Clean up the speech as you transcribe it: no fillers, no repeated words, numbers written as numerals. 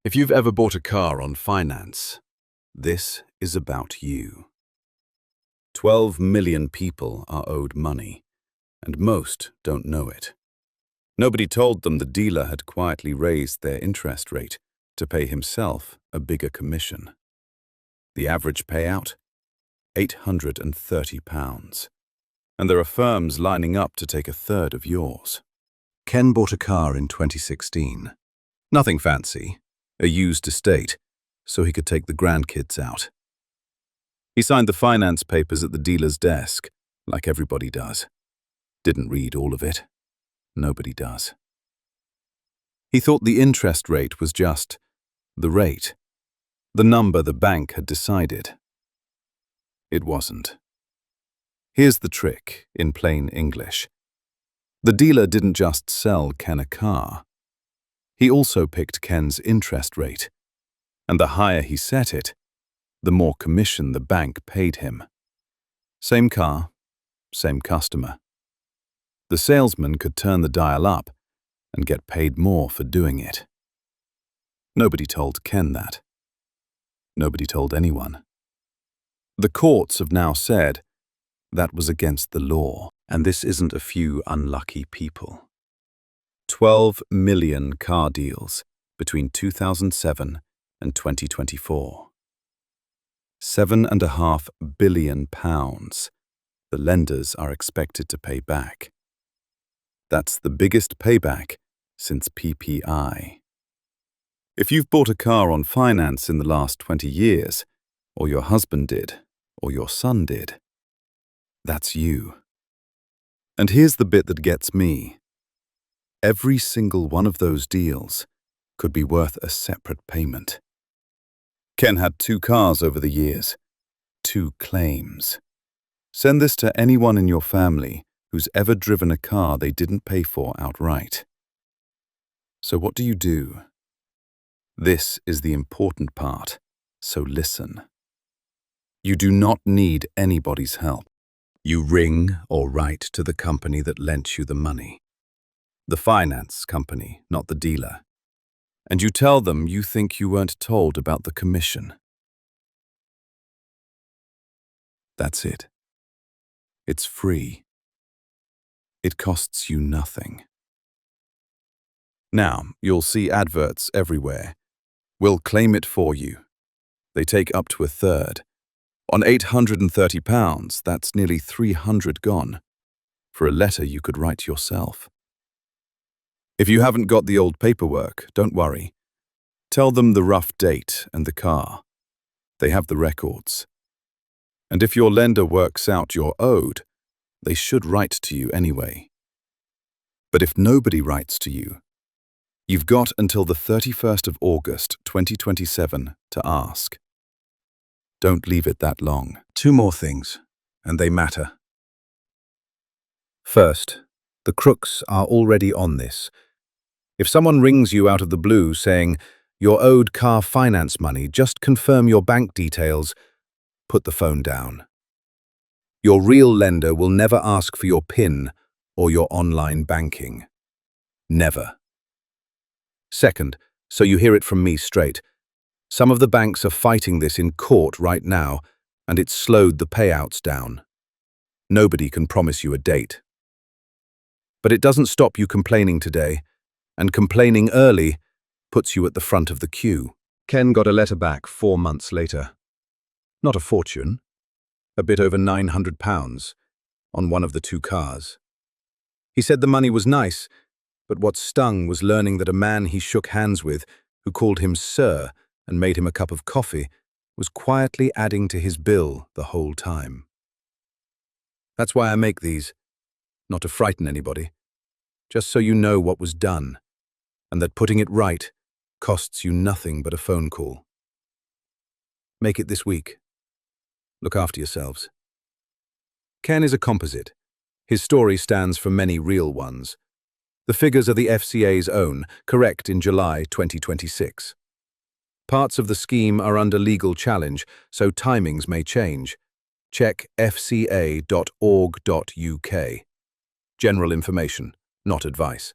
If you've ever bought a car on finance, this is about you. 12 million people are owed money, and most don't know it. Nobody told them the dealer had quietly raised their interest rate to pay himself a bigger commission. The average payout? £830. And there are firms lining up to take a third of yours. Ken bought a car in 2016. Nothing fancy, a used estate, so he could take the grandkids out. He signed the finance papers at the dealer's desk, like everybody does. Didn't read all of it. Nobody does. He thought the interest rate was just the rate, the number the bank had decided. It wasn't. Here's the trick in plain English. The dealer didn't just sell Ken a car. He also picked Ken's interest rate, and the higher he set it, the more commission the bank paid him. Same car, same customer. The salesman could turn the dial up and get paid more for doing it. Nobody told Ken that. Nobody told anyone. The courts have now said that was against the law, and this isn't a few unlucky people. 12 million car deals between 2007 and 2024. £7.5 billion the lenders are expected to pay back. That's the biggest payback since PPI. If you've bought a car on finance in the last 20 years, or your husband did, or your son did, that's you. And here's the bit that gets me. Every single one of those deals could be worth a separate payment. Ken had 2 cars over the years, 2 claims. Send this to anyone in your family who's ever driven a car they didn't pay for outright. So what do? This is the important part, so listen. You do not need anybody's help. You ring or write to the company that lent you the money. The finance company, not the dealer. And you tell them you think you weren't told about the commission. That's it. It's free. It costs you nothing. Now, you'll see adverts everywhere. We'll claim it for you. They take up to a third. On £830, that's nearly 300 gone. For a letter you could write yourself. If you haven't got the old paperwork, don't worry. Tell them the rough date and the car. They have the records. And if your lender works out you're owed, they should write to you anyway. But if nobody writes to you, you've got until the 31st of August 2027 to ask. Don't leave it that long. 2 more things, and they matter. First, the crooks are already on this. If someone rings you out of the blue saying, "You're owed car finance money, just confirm your bank details," put the phone down. Your real lender will never ask for your PIN or your online banking. Never. Second, so you hear it from me straight, some of the banks are fighting this in court right now, and it's slowed the payouts down. Nobody can promise you a date. But it doesn't stop you complaining today, and complaining early puts you at the front of the queue. Ken got a letter back 4 months later. Not a fortune, a bit over £900 on one of the 2 cars. He said the money was nice, but what stung was learning that a man he shook hands with, who called him Sir and made him a cup of coffee, was quietly adding to his bill the whole time. That's why I make these, not to frighten anybody, just so you know what was done, and that putting it right costs you nothing but a phone call. Make it this week. Look after yourselves. Ken is a composite. His story stands for many real ones. The figures are the FCA's own, correct in July 2026. Parts of the scheme are under legal challenge, so timings may change. Check fca.org.uk. General information, not advice.